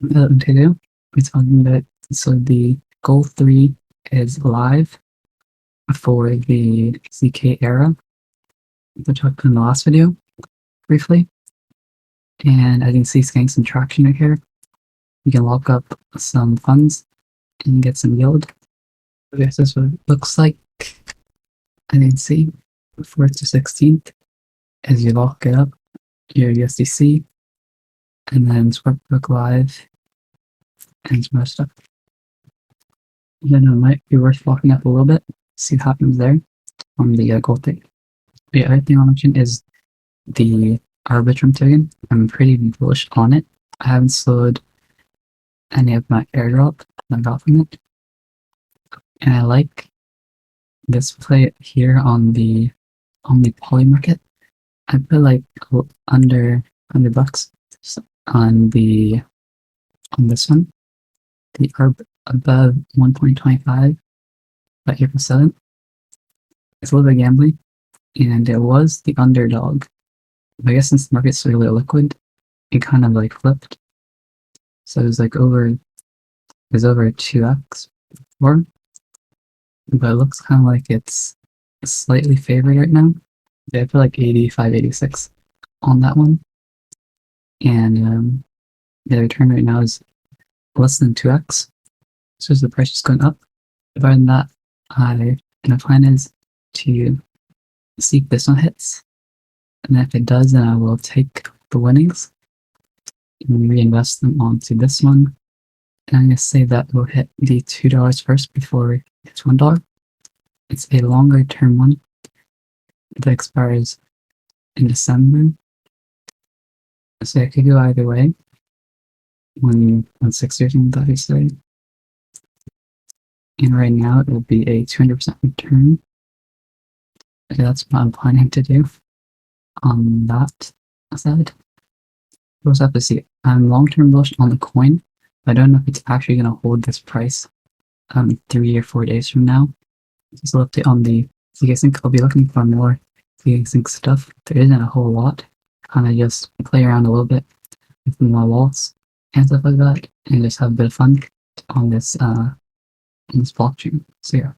today we're talking about, so the Goal3 is live for the zk era, which I talked in the last video briefly. And as you can see, it's getting some traction right here. You can lock up some funds and get some yield. Okay, so this is what it looks like. And you can see 4th to 16th as you lock it up, your USDC, and then Sportsbook live and some other stuff. Then it might be worth locking up a little bit, see what happens there on the Goal3. The other thing I'll mention is the arbitrum token. I'm pretty bullish on it. I haven't sold any of my airdrop that I got from it. And I like this play here on the polymarket. I put like under $100 on this one. The ARB above 1.25 by April 7th. It's a little bit gambling, and it was the underdog. But I guess since the market's really liquid, it kind of like flipped. So it was like over 2x before. But it looks kind of like it's slightly favored right now. They put like 85, 86 on that one. And the return right now is less than 2x. So the price is going up. But other than that, my plan is to see if this one hits. And if it does, then I will take the winnings and reinvest them onto this one. And I'm going to say that we'll hit the $2 first before it hits $1. It's a longer term one that expires in December. So I could go either way. 160 or something, obviously. And right now it will be a 200% return. Okay, that's what I'm planning to do on that side. We'll also have to see. I'm long-term bullish on the coin. I don't know if it's actually going to hold this price 3 or 4 days from now. Just an update on the zksync. I'll be looking for more zksync stuff. There isn't a whole lot. Kind of just play around a little bit with more wallets and stuff like that, and just have a bit of fun on this blockchain. So yeah.